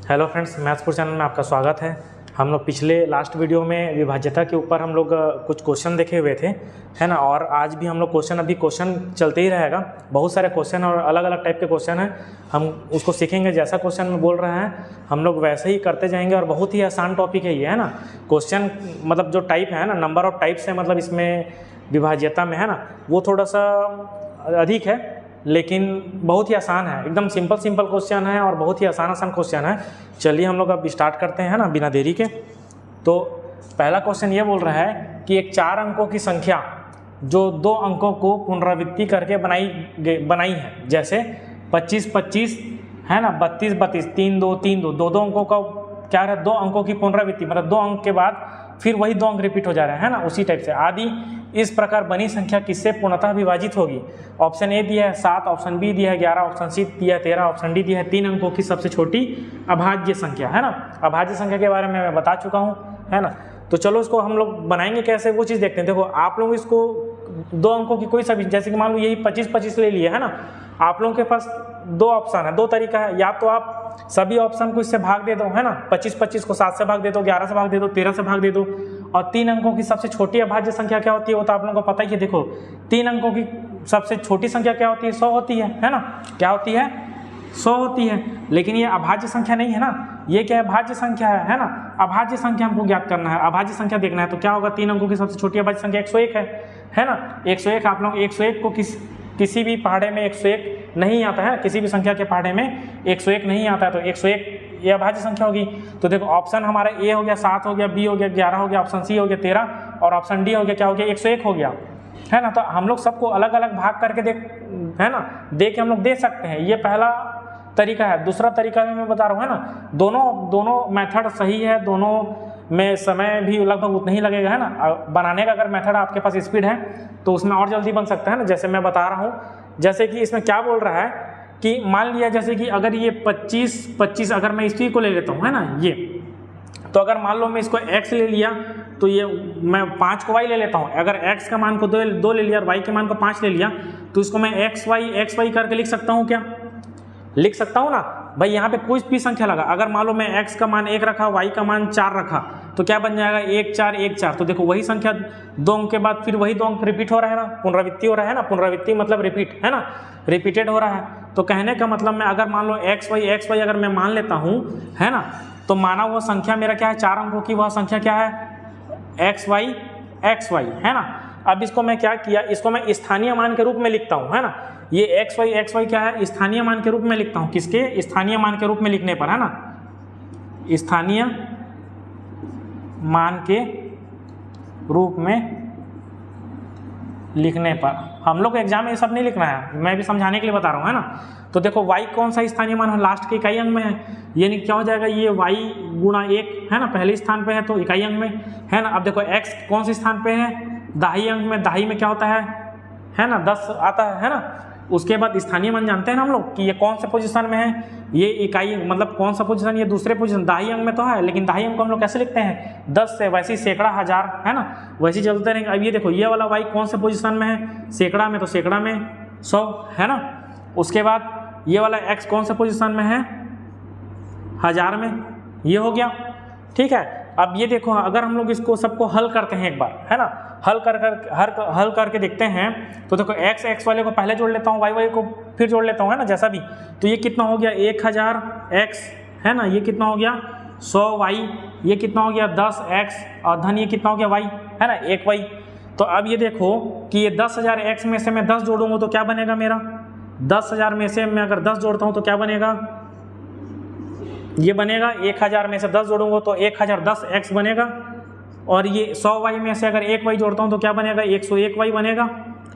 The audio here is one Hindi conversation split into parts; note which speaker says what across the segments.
Speaker 1: हेलो फ्रेंड्स, मैथ्सपुर चैनल में आपका स्वागत है। हम लोग पिछले लास्ट वीडियो में विभाज्यता के ऊपर हम लोग कुछ क्वेश्चन देखे हुए थे, है ना। और आज भी हम लोग क्वेश्चन चलते ही रहेगा। बहुत सारे क्वेश्चन और अलग अलग टाइप के क्वेश्चन हैं, हम उसको सीखेंगे। जैसा क्वेश्चन में बोल रहे हैं हम लोग वैसे ही करते जाएंगे। और बहुत ही आसान टॉपिक है ये, है ना। क्वेश्चन मतलब जो टाइप है ना, नंबर ऑफ टाइप्स है, मतलब इसमें विभाज्यता में, है ना, वो थोड़ा सा अधिक है, लेकिन बहुत ही आसान है। एकदम सिंपल क्वेश्चन है और बहुत ही आसान क्वेश्चन है। चलिए हम लोग अब स्टार्ट करते हैं ना, बिना देरी के। तो पहला क्वेश्चन ये बोल रहा है कि एक 4 अंकों की संख्या जो 2 अंकों को पुनरावृत्ति करके बनाई है, जैसे 25-25 है ना, 32-32, 3-2, 3-2, 2 अंकों का क्या है, 2 अंकों की पुनरावृत्ति, मतलब 2 अंक के बाद फिर वही 2 अंक रिपीट हो जा रहे हैं, है ना, उसी टाइप से। आदि इस प्रकार बनी संख्या किससे पूर्णतः विभाजित होगी? ऑप्शन ए दिया है 7, ऑप्शन बी दिया है 11, ऑप्शन सी दिया है 13, ऑप्शन डी दिया है 3 अंकों की सबसे छोटी अभाज्य संख्या, है ना। अभाज्य संख्या के बारे में मैं बता चुका हूँ, है ना। तो चलो इसको हम लोग बनाएंगे कैसे, वो चीज़ देखते हैं। देखो, आप लोग इसको 2 अंकों की कोई सा भी, जैसे कि मान लो यही 25-25 ले लिए, है ना। आप लोगों के पास 2 ऑप्शन है, 2 तरीका है। या तो आप सभी ऑप्शन को इससे भाग दे दो, है ना, 25-25 को 7 से भाग दे दो, 11 से भाग दे दो, 13 से भाग दे दो। और 3 अंकों की सबसे छोटी अभाज्य संख्या क्या होती है, वो तो आप लोगों को पता ही है। देखो, 3 अंकों की सबसे छोटी संख्या क्या होती है? 100 होती है ना। क्या होती है? 100 होती है। लेकिन ये अभाज्य संख्या नहीं है ना, ये क्या है? भाज्य संख्या है ना। अभाज्य संख्या हमको ज्ञात करना है, अभाज्य संख्या देखना है। तो क्या होगा? 3 अंकों की सबसे छोटी अभाज्य संख्या 101 है ना। 101, आप लोग 101 को किसी भी पहाड़े में 101 नहीं आता है, किसी भी संख्या के पहाड़े में 101 नहीं आता है, तो 101 ये अभाज्य संख्या होगी। तो देखो, ऑप्शन हमारा ए हो गया, 7 हो गया, बी हो गया 11 हो गया, ऑप्शन सी हो गया 13, और ऑप्शन डी हो गया क्या हो गया? 101 हो गया, है ना। तो हम लोग सबको अलग अलग भाग करके है ना, देख के हम लोग दे सकते हैं। ये पहला तरीका है। दूसरा तरीका में मैं बता रहा हूँ, है ना, दोनों मेथड सही है, दोनों में समय भी लगभग उतना ही लगेगा, है ना। बनाने का अगर मेथड आपके पास स्पीड है तो उसमें और जल्दी बन सकता है ना, जैसे मैं बता रहा हूँ। जैसे कि इसमें क्या बोल रहा है कि मान लिया, जैसे कि अगर ये 25-25 अगर मैं इसी को ले लेता हूँ, है ना, ये, तो अगर मान लो मैं इसको x ले लिया, तो ये मैं 5 को y ले लेता हूँ। अगर x का मान को 2 ले लिया और y के मान को 5 ले लिया, तो इसको मैं xy करके लिख सकता हूँ। क्या लिख सकता हूँ ना भाई? यहाँ पे कोई भी संख्या लगा, अगर मान लो मैं x का मान 1 रखा, y का मान 4 रखा, तो क्या बन जाएगा? 1 4 1 4। तो देखो, वही संख्या 2 अंक के बाद फिर वही 2 अंक रिपीट हो रहा है ना, पुनरावृत्ति हो रहा है ना। पुनरावृत्ति मतलब रिपीट, है ना, रिपीटेड हो रहा है। तो कहने का मतलब मैं अगर मान लो xy अगर मैं मान लेता हूँ, है ना, तो माना वो संख्या मेरा क्या है? 4 अंकों की वह संख्या क्या है? xy, है ना। अब इसको मैं क्या किया, इसको मैं स्थानीय मान के रूप में लिखता हूँ, है ना। ये xy क्या है? स्थानीय मान के रूप में लिखता हूँ। किसके? स्थानीय मान के रूप में लिखने पर, है ना, स्थानीय मान के रूप में लिखने पर। हम लोग एग्जाम में ये सब नहीं लिखना है, मैं भी समझाने के लिए बता रहा हूँ, है ना। तो देखो, y कौन सा स्थानीय मान है? लास्ट के इकाई अंक में है, यानी क्या हो जाएगा? ये y गुणा 1, है ना, पहले स्थान पे है तो इकाई अंक में, है ना। अब देखो, x कौन से स्थान पे है? दहाई अंक में। दहाई में क्या होता है ना, 10 आता है ना। उसके बाद स्थानीय मान जानते हैं ना हम लोग कि ये कौन से पोजीशन में है, ये इकाई मतलब कौन सा पोजीशन, ये दूसरे पोजीशन दहाई अंक में तो है, लेकिन दहाई अंक को हम लोग कैसे लिखते हैं? 10 से, वैसे ही सैकड़ा, हजार, है ना, वैसे ही चलते रहेंगे। अब ये देखो, ये वाला y कौन से पोजीशन में है? सैकड़ा में, तो सैकड़ा में 100, है ना। उसके बाद ये वाला x कौन से पोजीशन में है? हजार में। ये हो गया, ठीक है। अब ये देखो, अगर हम लोग इसको सबको हल करते हैं एक बार, है ना, हल करके देखते हैं, तो देखो x वाले को पहले जोड़ लेता हूँ, y को फिर जोड़ लेता हूँ, है ना, जैसा भी। तो ये कितना हो गया? 1000x, है ना, ये कितना हो गया? 100y, ये कितना हो गया? 10x, और धन ये कितना हो गया? y, है ना, 1y। तो अब ये देखो कि ये 10,000x में से मैं 10 जोड़ूंगा तो क्या बनेगा मेरा? 10,000 में से मैं अगर 10 जोड़ता हूँ तो क्या बनेगा? ये बनेगा 1000 में से 10 जोड़ूंगा तो 1010x बनेगा। और ये 100y में से अगर 1y जोड़ता हूँ तो क्या बनेगा? 101y बनेगा,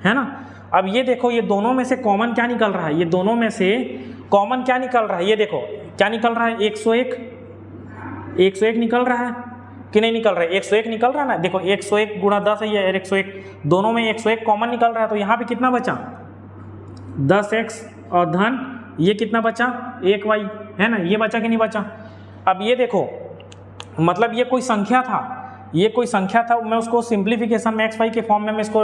Speaker 1: है ना। अब ये देखो, ये दोनों में से कॉमन क्या निकल रहा है? ये दोनों में से कॉमन क्या निकल रहा है? ये देखो क्या निकल रहा है? 101 निकल रहा है कि नहीं निकल रहा है? 101 निकल रहा है ना। देखो, 101 गुणा 10 है, ये 101, दोनों में 101 कॉमन निकल रहा है। तो यहाँ पे कितना बचा? 10x, और धन ये कितना बचा? 1y, है ना, ये बचा कि नहीं बचा? अब ये देखो, मतलब ये कोई संख्या था, मैं उसको सिंप्लीफिकेशन में xy के फॉर्म में मैं इसको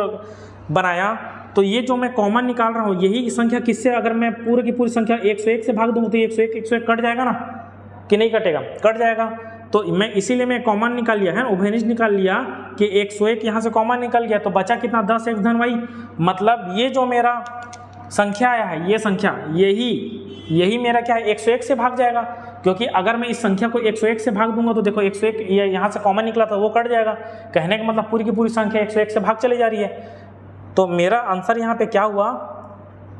Speaker 1: बनाया, तो ये जो मैं कॉमन निकाल रहा हूँ, यही संख्या किससे, अगर मैं पूरी की पूरी संख्या 101 से भाग दूँ तो 101 कट जाएगा ना, कि नहीं कटेगा, कट जाएगा। तो मैं इसीलिए मैं कॉमन निकाल लिया है, उभयनिष्ठ निकाल लिया कि 101 यहाँ से कॉमन निकल गया, तो बचा कितना 10x धन y। मतलब ये जो मेरा संख्या आया है, ये संख्या यही मेरा क्या है 101 से भाग जाएगा, क्योंकि अगर मैं इस संख्या को 101 से भाग दूंगा तो देखो 101 ये यहाँ से कॉमन निकला था वो कट जाएगा। कहने का मतलब पूरी की पूरी संख्या 101 से भाग चली जा रही है। तो मेरा आंसर यहाँ पे क्या हुआ,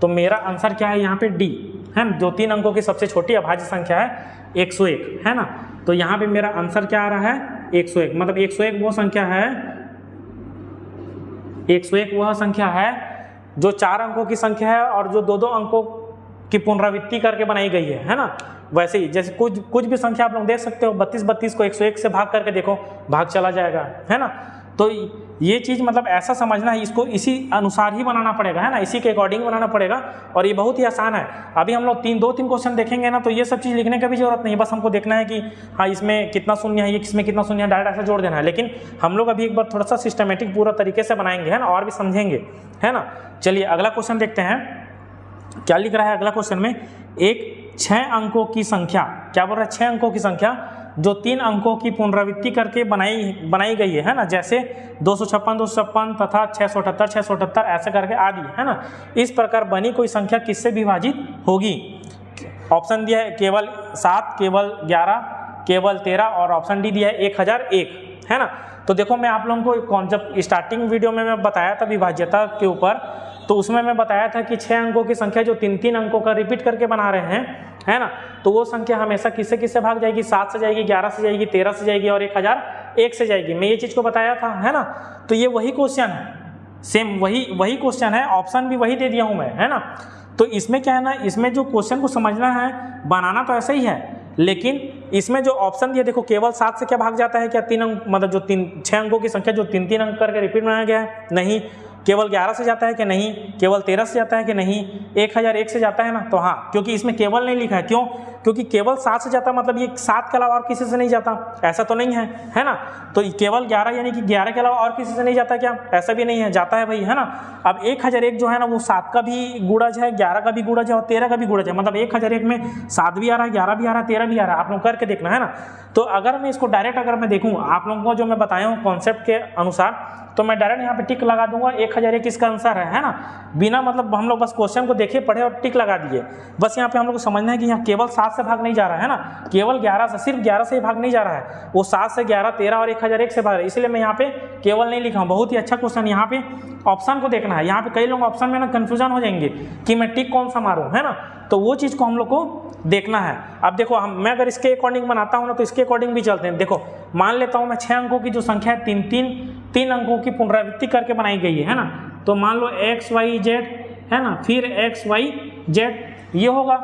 Speaker 1: तो मेरा आंसर क्या है यहाँ पे डी है ना, जो 3 अंकों की सबसे छोटी अभाज्य संख्या है 101 है ना। तो यहाँ पे मेरा आंसर क्या आ रहा है 101, मतलब 101 वो संख्या है, 101 वह संख्या है जो 4 अंकों की संख्या है और जो 2-2 अंकों की पुनरावृत्ति करके बनाई गई है ना। वैसे ही जैसे कुछ भी संख्या आप लोग देख सकते हो, 32 को 101 से भाग करके देखो, भाग चला जाएगा है ना। तो ये चीज़ मतलब ऐसा समझना है, इसको इसी अनुसार ही बनाना पड़ेगा है ना, इसी के अकॉर्डिंग बनाना पड़ेगा। और ये बहुत ही आसान है। अभी हम लोग 2-3 क्वेश्चन देखेंगे ना, तो ये सब चीज़ लिखने का भी जरूरत नहीं, बस हमको देखना है कि हाँ इसमें कितना शून्य है, ये किसमें कितना शून्य है, डायरेक्ट ऐसा जोड़ देना है। लेकिन हम लोग अभी एक बार थोड़ा सा सिस्टमेटिक पूरा तरीके से बनाएंगे है ना, और भी समझेंगे है ना। चलिए अगला क्वेश्चन देखते हैं, क्या लिख रहा है अगला क्वेश्चन में। एक 6 अंकों की संख्या, क्या बोल रहा है 6 अंकों की संख्या जो 3 अंकों की पुनरावृत्ति करके बनाई गई है ना, जैसे 256 तथा 678 ऐसे करके आदि है ना। इस प्रकार बनी कोई संख्या किससे विभाजित होगी। ऑप्शन दिया है केवल 7, केवल 11, केवल 13 और ऑप्शन डी दिया है 1001 है ना। तो देखो मैं आप लोगों को जब स्टार्टिंग वीडियो में मैं बताया था विभाज्यता के ऊपर, तो उसमें मैं बताया था कि 6 अंकों की संख्या जो 3-3 अंकों का रिपीट करके बना रहे हैं है ना, तो वो संख्या हमेशा किससे भाग जाएगी, 7 से जाएगी, 11 से जाएगी, 13 से जाएगी और 1001 से जाएगी। मैं ये चीज़ को बताया था है ना। तो ये वही क्वेश्चन है, सेम वही क्वेश्चन है, ऑप्शन भी वही दे दिया हूँ मैं है ना। तो इसमें क्या है ना, इसमें जो क्वेश्चन को समझना है, बनाना तो ऐसा ही है, लेकिन इसमें जो ऑप्शन दिया देखो, केवल 7 से क्या भाग जाता है, क्या 3 अंक, मतलब जो 6 अंकों की संख्या जो 3-3 अंक करके रिपीट बनाया गया है, नहीं। केवल 11 से जाता है कि नहीं, केवल 13 से जाता है कि नहीं, 1001 से जाता है ना, तो हाँ, क्योंकि इसमें केवल नहीं लिखा है, क्यों, क्योंकि केवल 7 से जाता है, मतलब ये 7 के अलावा और किसी से नहीं जाता, ऐसा तो नहीं है ना। तो केवल 11 यानी कि 11 के अलावा और किसी से नहीं जाता क्या, ऐसा भी नहीं है, जाता है भाई है ना। अब 1001 जो है ना वो 7 का भी गुणज है, 11 का भी गुणज है और 13 का भी गुणज है, मतलब 1001 में 7 भी आ रहा है, 11 भी आ रहा है, 13 भी आ रहा है, आप लोग करके देखना है ना। तो अगर मैं इसको डायरेक्ट अगर मैं देखूँ आप लोगों को जो मैं बताया हूँ कॉन्सेप्ट के अनुसार, तो मैं डायरेक्ट यहाँ पे टिक लगा दूंगा, 1001 इसका आंसर है ना। बिना मतलब हम लोग बस क्वेश्चन को देखे, पढ़े और टिक लगा दिए। बस यहाँ पे हम लोग को समझना है कि यहाँ केवल 7 से भाग नहीं जा रहा है ना, केवल 11 से, सिर्फ 11 से ही भाग नहीं जा रहा है, वो 7 से 11, 13 और 1001 से भाग रहा है। इसलिए मैं यहाँ पे केवल नहीं लिखा हूँ। बहुत ही अच्छा क्वेश्चन, यहाँ पे ऑप्शन को देखना है। यहाँ पे कई लोग ऑप्शन में ना कन्फ्यूजन हो जाएंगे कि मैं टिक कौन सा मारूँ है ना, तो वो चीज़ को हम लोग को देखना है। अब देखो मैं अगर इसके अकॉर्डिंग बनाता हूँ ना, तो इसके अकॉर्डिंग भी चलते हैं। देखो मान लेता हूँ मैं 6 अंकों की जो संख्या है 3 अंकों की पुनरावृत्ति करके बनाई गई है ना। तो मान लो XYZ है ना, फिर XYZ ये होगा,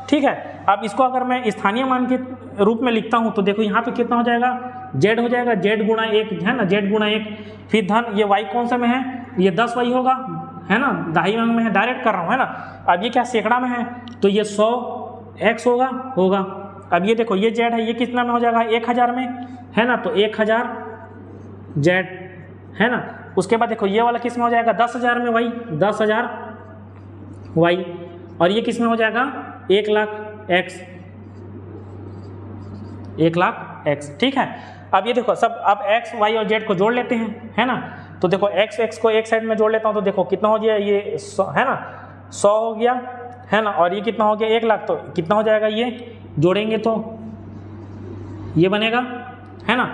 Speaker 1: ठीक है। अब इसको अगर मैं स्थानीय मान के रूप में लिखता हूँ तो देखो यहाँ पे कितना हो जाएगा, Z हो जाएगा, Z गुणा 1 है ना, Z गुणा 1, फिर धन ये Y कौन सा में है, ये 10Y होगा है ना, दाहिने अंग में है, डायरेक्ट कर रहा हूँ है ना। अब ये क्या सैकड़ा में है, तो ये 100X होगा। अब ये देखो ये Z है, ये कितना में हो जाएगा, 1000 में है ना, तो 1000Z है ना। उसके बाद देखो ये वाला किस में हो जाएगा, 10,000 में Y, 10,000Y, और ये किस में हो जाएगा, 1,00,000X, 1,00,000X, ठीक है। अब ये देखो सब, अब X, Y और Z को जोड़ लेते हैं है ना। तो देखो X को एक साइड में जोड़ लेता हूँ, तो देखो कितना हो गया, ये 100 है ना, 100 हो गया है ना, और ये कितना हो गया, 1,00,000, तो कितना हो जाएगा, ये जोड़ेंगे तो ये बनेगा है ना।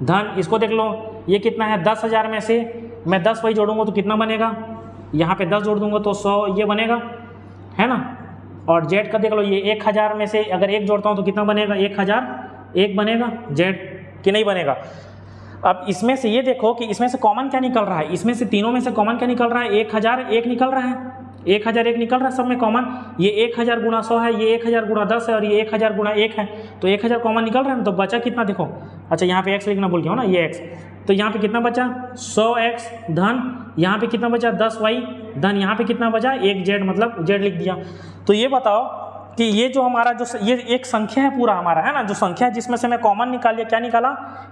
Speaker 1: धन इसको देख लो, ये कितना है, 10,000 में से मैं 10 वही जोड़ूंगा तो कितना बनेगा, यहाँ पे 10 जोड़ दूंगा तो 100 ये बनेगा है ना। और Z का देख लो, ये 1000 में से अगर 1 जोड़ता हूँ तो कितना बनेगा, 1001 बनेगा Z, कि नहीं बनेगा। अब इसमें से ये देखो कि इसमें से कॉमन क्या निकल रहा है, इसमें से तीनों में से कॉमन क्या निकल रहा है, 1001 निकल रहा है, 1001 निकल रहा है सब में कॉमन। ये 1000 गुणा 100 है, ये 1000 गुणा 10 है और ये 1000 गुणा 1 है, तो 1000 कॉमन निकल रहा है ना। तो बचा कितना देखो, अच्छा यहाँ पे x लिखना भूल गया हूँ ना, ये x, तो यहाँ पे कितना बचा 100x धन, यहाँ पे कितना बचा 10y धन, यहाँ पे कितना बचा 1z, मतलब z लिख दिया। तो ये बताओ कि ये जो हमारा जो ये एक संख्या है पूरा हमारा है ना, जो संख्या है जिसमें से मैं कॉमन निकाल लिया, क्या निकाला,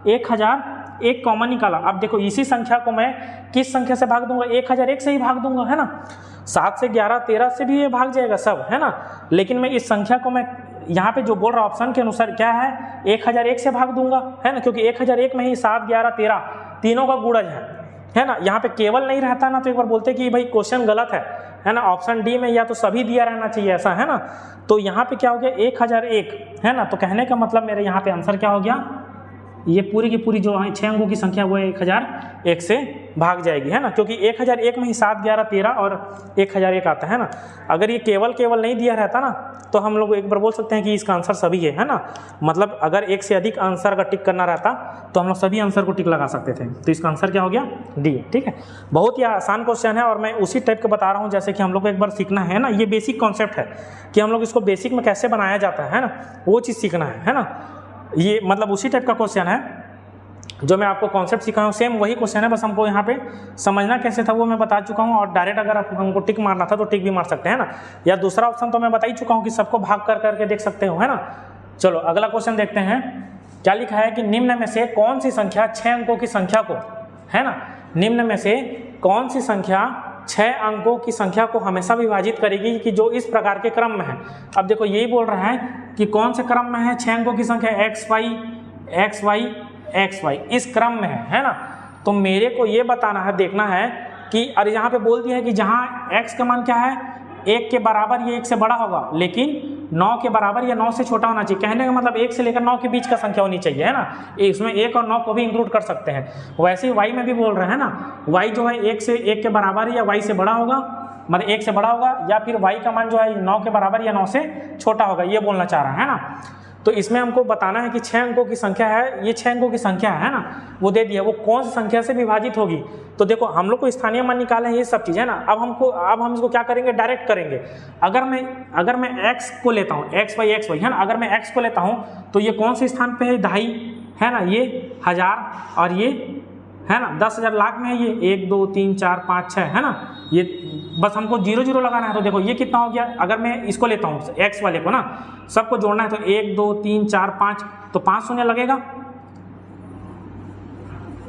Speaker 1: 1001 कॉमन निकाला। अब देखो इसी संख्या को मैं किस संख्या से भाग दूंगा, 1001 से ही भाग दूंगा है ना। 7 से 11, 13 से भी ये भाग जाएगा सब है ना, लेकिन मैं इस संख्या को मैं यहाँ पे जो बोल रहा ऑप्शन के अनुसार क्या है, 1001 से भाग दूंगा, है ना, क्योंकि 1001 में ही 7, 11, 13 तीनों का गुणज है ना। यहाँ पे केवल नहीं रहता ना तो एक बार बोलते कि भाई क्वेश्चन गलत है ना। ऑप्शन डी में या तो सभी दिया रहना चाहिए, ऐसा है ना। तो यहाँ पे क्या हो गया 1001, है ना। तो कहने का मतलब मेरे यहाँ पे आंसर क्या हो गया, ये पूरी की पूरी जो 6 अंकों की संख्या वो 1001 से भाग जाएगी, है ना, क्योंकि 1001 में ही 7, 11, 13 और 1001 आता है ना। अगर ये केवल नहीं दिया रहता ना तो हम लोग एक बार बोल सकते हैं कि इसका आंसर सभी है ना। मतलब अगर एक से अधिक आंसर का टिक करना रहता तो हम लोग सभी आंसर को टिक लगा सकते थे। तो इसका आंसर क्या हो गया, डी। ठीक है, बहुत ही आसान क्वेश्चन है और मैं उसी टाइप का बता रहा हूँ जैसे कि हम लोग को एक बार सीखना है ना। ये बेसिक कॉन्सेप्ट है कि हम लोग इसको बेसिक में कैसे बनाया जाता है ना, वो चीज़ सीखना है ना। ये मतलब उसी टाइप का क्वेश्चन है जो मैं आपको कॉन्सेप्ट सिखाया हूँ, सेम वही क्वेश्चन है, बस हमको यहाँ पे समझना कैसे था वो मैं बता चुका हूँ। और डायरेक्ट अगर आप हमको टिक मारना था तो टिक भी मार सकते हैं ना, या दूसरा ऑप्शन तो मैं बता ही चुका हूँ कि सबको भाग कर करके देख सकते हो, है ना। चलो अगला क्वेश्चन देखते हैं। क्या लिखा है कि निम्न में से कौन सी संख्या 6 अंकों की संख्या को, है ना, निम्न में से कौन सी संख्या 6 अंकों की संख्या को हमेशा विभाजित करेगी कि जो इस प्रकार के क्रम में है। अब देखो यही बोल रहा है कि कौन से क्रम में है 6 अंकों की संख्या, XY इस क्रम में है ना। तो मेरे को ये बताना है, देखना है कि अरे यहाँ पे बोल दिया है कि जहाँ x का मान क्या है 1 के बराबर, ये 1 से बड़ा होगा, लेकिन 9 के बराबर या 9 से छोटा होना चाहिए। कहने का मतलब 1 से लेकर 9 के बीच का संख्या होनी चाहिए, है ना। इसमें 1 और 9 को भी इंक्लूड कर सकते हैं। वैसे ही y में भी बोल रहे हैं ना, y जो है 1 से 1 के बराबर या y से बड़ा होगा, मतलब 1 से बड़ा होगा, या फिर y का मान जो है 9 के बराबर या 9 से छोटा होगा, ये बोलना चाह रहा है ना। तो इसमें हमको बताना है कि 6 अंकों की संख्या है, ये 6 अंकों की संख्या है ना, वो दे दिया, वो कौन सी संख्या से विभाजित होगी। तो देखो हम लोग को स्थानीय मान निकाले हैं, ये सब चीज़ है ना। अब हम इसको क्या करेंगे, डायरेक्ट करेंगे। अगर मैं x को लेता हूँ, XY है ना, अगर मैं x को लेता हूँ तो ये कौन से स्थान पे है, 2.5 है ना, ये 1000 और ये है ना 10,000 लाख में है, ये 1 2 3 4 5 6 है ना। ये बस हमको 0 0 लगाना है। तो देखो ये कितना हो गया, अगर मैं इसको लेता हूँ x वाले को ना, सबको जोड़ना है तो 1 2 3 4 5, तो 5 शून्य लगेगा,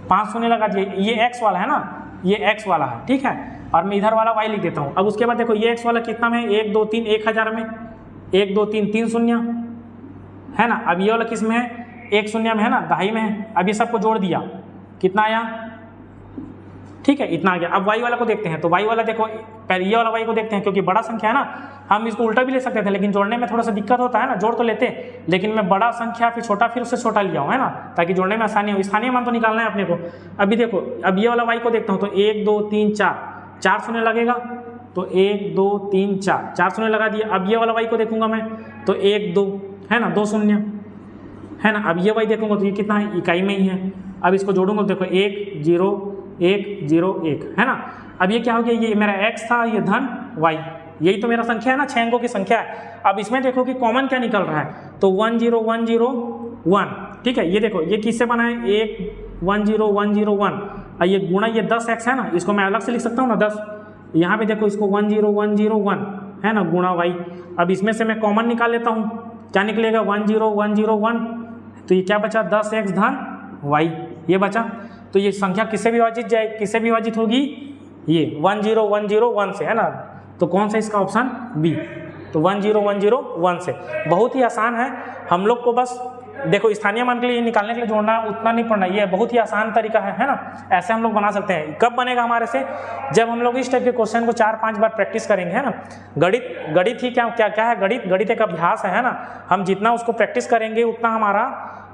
Speaker 1: 5 शून्य लगा दिए। ये x वाला है ना, ये x वाला है, ठीक है। और मैं इधर वाला y लिख देता हूँ। अब उसके बाद देखो ये x वाला कितना में, 1 2 3 1000 में, 1 2 3 3 शून्य है ना। अब ये वाला किस में है, 1 शून्य में है ना, 2.5 में है। अब ये सबको जोड़ दिया, कितना आया, ठीक है, इतना आ गया। अब y वाला को देखते हैं। तो y वाला देखो, पहले ये वाला y को देखते हैं, क्योंकि बड़ा संख्या है ना, हम इसको उल्टा भी ले सकते थे, लेकिन जोड़ने में थोड़ा सा दिक्कत होता है ना, जोड़ तो लेते, लेकिन मैं बड़ा संख्या फिर छोटा, फिर उससे छोटा लिया हूँ, है ना, ताकि जोड़ने में आसानी हो। स्थानीय मान तो निकालना है अपने को। अभी देखो, अब ये वाला y को देखता हूँ तो 1 2 3 4 शून्य लगेगा, तो 1 2 3 4 शून्य लगा दिए। अब ये वाला y को देखूंगा मैं तो 1 2 है ना, 2 शून्य है ना। अब ये y देखूंगा तो ये कितना है, इकाई में ही है। अब इसको जोड़ूंगा तो देखो 1 0 1 0 1 है ना। अब ये क्या हो गया, ये मेरा x था, ये धन y, यही तो मेरा संख्या है ना, 6 अंकों की संख्या है। अब इसमें देखो कि कॉमन क्या निकल रहा है, तो 1 0 1 0 1, ठीक है। ये देखो ये किससे बना है, 1 1 0 1 0 1, और ये गुणा ये 10x है ना, इसको मैं अलग से लिख सकता हूँ ना 10। यहाँ पे देखो इसको 1 0 1 0 1 है ना, गुणा y। अब इसमें से मैं कॉमन निकाल लेता हूँ, क्या निकलेगा, 1 0 1 0 1, तो ये क्या बचा, 10x धन y, ये बचा। तो ये संख्या किससे विभाजित किससे विभाजित होगी, ये 1 0 1 0 1 से, है ना। तो कौन सा इसका ऑप्शन, बी। तो 1 0 1 0 1 से। बहुत ही आसान है, हम लोग को बस देखो स्थानीय मान के लिए निकालने के लिए जोड़ना उतना नहीं पड़ना, ये बहुत ही आसान तरीका है ना। ऐसे हम लोग बना सकते हैं। कब बनेगा हमारे से, जब हम लोग इस टाइप के क्वेश्चन को 4-5 बार प्रैक्टिस करेंगे, है ना। गणित ही क्या है, गणित एक अभ्यास है ना। हम जितना उसको प्रैक्टिस करेंगे उतना हमारा,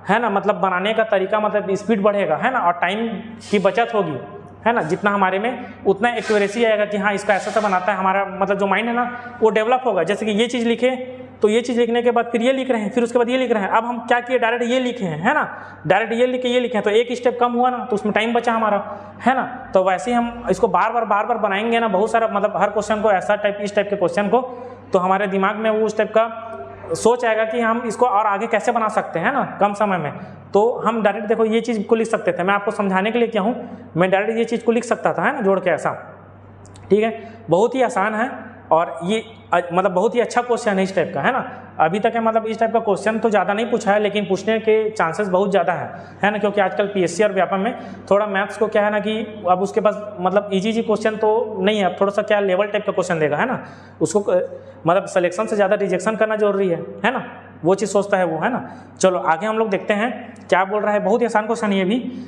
Speaker 1: है ना, मतलब बनाने का तरीका, मतलब स्पीड बढ़ेगा, है ना, और टाइम की बचत होगी, है ना। जितना हमारे में उतना एक्यूरेसी आएगा कि हाँ इसको ऐसा बनाता है, हमारा मतलब जो माइंड है ना वो डेवलप होगा। जैसे कि ये चीज़ लिखे तो ये चीज़ लिखने के बाद फिर ये लिख रहे हैं, फिर उसके बाद ये लिख रहे हैं। अब हम क्या किए, डायरेक्ट ये लिखे हैं, है ना, डायरेक्ट ये लिखे हैं, तो एक स्टेप कम हुआ ना, तो उसमें टाइम बचा हमारा, है ना। तो वैसे ही हम इसको बार बार बनाएंगे ना, बहुत सारा, मतलब हर क्वेश्चन को ऐसा इस टाइप के क्वेश्चन को, तो हमारे दिमाग में वो उस टाइप का सोच आएगा कि हम इसको और आगे कैसे बना सकते हैं ना कम समय में। तो हम डायरेक्ट देखो ये चीज़ को लिख सकते थे, मैं आपको समझाने के लिए क्या हूँ, मैं डायरेक्ट ये चीज़ को लिख सकता था, है ना, जोड़ के ऐसा, ठीक है। बहुत ही आसान है और ये मतलब बहुत ही अच्छा क्वेश्चन है इस टाइप का, है ना। अभी तक है मतलब इस टाइप का क्वेश्चन तो ज़्यादा नहीं पूछा है, लेकिन पूछने के चांसेस बहुत ज़्यादा है ना, क्योंकि आजकल पीएससी और व्यापम में थोड़ा मैथ्स को क्या है ना कि अब उसके पास मतलब इजी क्वेश्चन तो नहीं है, थोड़ा सा क्या लेवल टाइप का क्वेश्चन देगा, है ना। उसको मतलब सिलेक्शन से ज़्यादा रिजेक्शन करना जरूरी है ना। वो चीज़ सोचता है वो, है ना। चलो आगे हम लोग देखते हैं क्या बोल रहा है। बहुत ही आसान क्वेश्चन ये भी।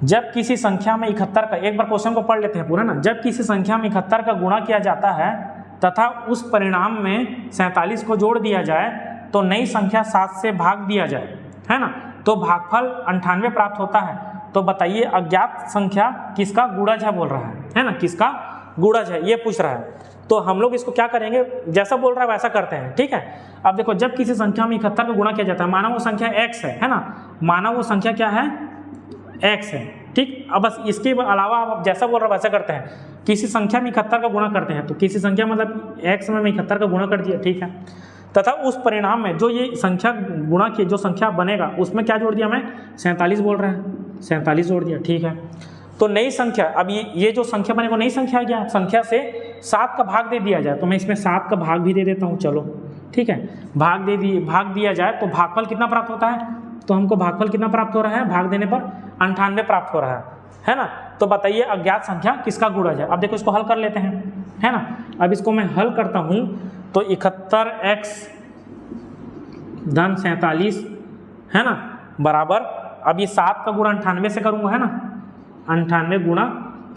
Speaker 1: जब किसी संख्या में 71 का, एक बार क्वेश्चन को पढ़ लेते हैं पूरा ना। जब किसी संख्या में 71 का गुणा किया जाता है तथा उस परिणाम में 47 को जोड़ दिया जाए तो नई संख्या 7 से भाग दिया जाए, है ना, तो भागफल 98 प्राप्त होता है। तो बताइए अज्ञात संख्या किसका गुणज है बोल रहा है ना, किसका गुणज है ये पूछ रहा है। तो हम लोग इसको क्या करेंगे, जैसा बोल रहा है वैसा करते हैं, ठीक है। अब देखो, जब किसी संख्या में 71 का गुणा किया जाता है, माना वो संख्या x है ना, माना वो संख्या क्या है, x है, ठीक। अब बस इसके अलावा आप जैसा बोल रहा है वैसा करते हैं। किसी संख्या में 71 का गुणा करते हैं, तो किसी संख्या मतलब x में 71 का गुणा कर दिया, ठीक है। तथा उस परिणाम में जो ये संख्या गुणा की जो संख्या बनेगा उसमें क्या जोड़ दिया, मैं 47 बोल रहा है, 47 जोड़ दिया, ठीक है। तो नई संख्या, अब ये जो संख्या बनेगा नई संख्या क्या, संख्या से 7 का भाग दे दिया जाए, तो मैं इसमें 7 का भाग भी दे देता हूँ, चलो ठीक है। भाग दिया जाए तो भागफल कितना प्राप्त होता है, तो हमको भागफल कितना प्राप्त हो रहा है, भाग देने पर 98 प्राप्त हो रहा है ना। तो बताइए अज्ञात संख्या किसका गुणज है। अब देखो इसको हल कर लेते हैं, है ना। अब इसको मैं हल करता हूँ तो 71x धन 47, है ना, बराबर, अब ये 7 का गुणा 98 से करूँगा, है ना, 98 गुणा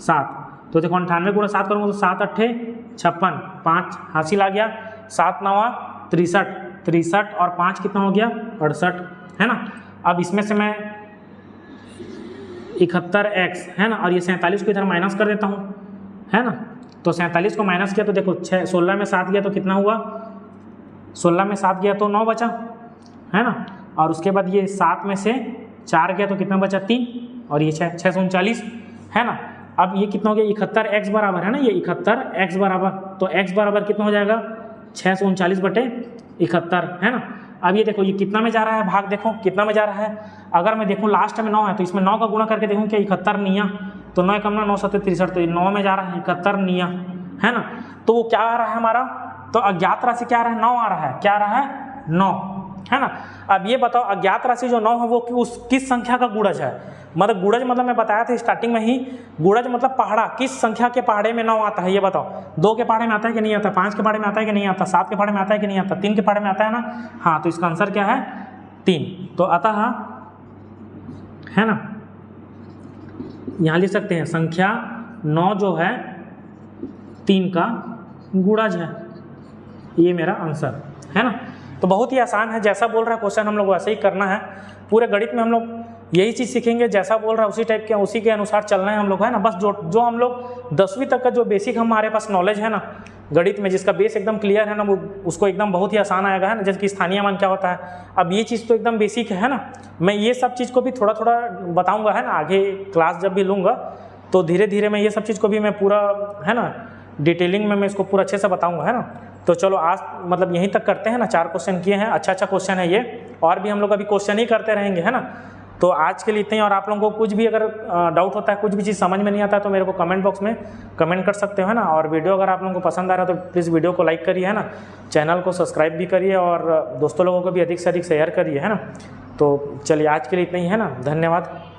Speaker 1: 7। तो देखो 98 गुणा 7 करूँगा तो 7 अट्ठे 56, 5 हासिल आ गया, 7 नवा 63, 63 और 5 कितना हो गया 68, है ना। अब इसमें से मैं 71x, है ना, और ये 47 को इधर माइनस कर देता हूँ, है ना। तो 47 को माइनस किया तो देखो 16 में 7 गया तो कितना हुआ, 16 में 7 गया तो 9 बचा, है ना। और उसके बाद ये 7 में से 4 गया तो कितना बचा 3, और ये 639, है ना। अब ये कितना हो गया 71x बराबर, है ना, ये 71x बराबर, तो x बराबर कितना हो जाएगा 639/71, है ना। अब ये देखो ये कितना में जा रहा है भाग, देखो कितना में जा रहा है। अगर मैं देखूँ लास्ट में 9 है तो इसमें 9 का गुणा करके देखूँ क्या 71 निया, तो 9 कम ना 9 7 63, तो 9 में जा रहा है 71 निया, है ना। तो वो क्या आ रहा है हमारा, तो अज्ञात राशि क्या आ रहा है 9 आ रहा है, क्या आ रहा है 9, है ना। अब ये बताओ अज्ञात राशि जो 9 है वो उस किस संख्या का गुणज है। मतलब गुणज मतलब मैं बताया था स्टार्टिंग में ही, गुणज मतलब पहाड़ा, किस संख्या के पहाड़े में 9 आता है ये बताओ। 2 के पहाड़े में आता है कि नहीं आता, 5 के पहाड़े में आता है कि नहीं आता, 7 के पहाड़े में आता है कि नहीं आता, 3 के पहाड़े में आता है ना, हाँ। तो इसका आंसर क्या है 3। तो अतः, है ना, यहाँ लिख सकते हैं संख्या 9 जो है 3 का गुणज है, ये मेरा आंसर है ना। तो बहुत ही आसान है, जैसा बोल रहा है क्वेश्चन हम लोग वैसे ही करना है। पूरे गणित में हम लोग यही चीज़ सीखेंगे, जैसा बोल रहा है उसी टाइप के उसी के अनुसार चलना है हम लोग, है ना। बस जो हम लोग 10वीं तक का जो बेसिक हमारे पास नॉलेज है ना गणित में, जिसका बेस एकदम क्लियर है ना, वो उसको एकदम बहुत ही आसान आएगा, है ना। जैसे कि स्थानीय मान क्या होता है, अब ये चीज़ तो एकदम बेसिक है ना। मैं ये सब चीज़ को भी थोड़ा थोड़ा बताऊँगा, है ना, आगे क्लास जब भी लूँगा तो धीरे धीरे मैं ये सब चीज़ को भी मैं पूरा, है ना, डिटेलिंग में मैं इसको पूरा अच्छे से बताऊँगा, है ना। तो चलो आज मतलब यहीं तक करते हैं ना, 4 क्वेश्चन किए हैं, अच्छा क्वेश्चन है ये, और भी हम लोग अभी क्वेश्चन ही करते रहेंगे, है ना। तो आज के लिए इतना ही, और आप लोगों को कुछ भी अगर डाउट होता है, कुछ भी चीज़ समझ में नहीं आता है तो मेरे को कमेंट बॉक्स में कमेंट कर सकते हो, है ना। और वीडियो अगर आप लोगों को पसंद आ रहा है तो प्लीज़ वीडियो को लाइक करिए, है ना, चैनल को सब्सक्राइब भी करिए और दोस्तों लोगों को भी अधिक से अधिक शेयर करिए, है ना। तो चलिए आज के लिए इतना ही, है ना, धन्यवाद।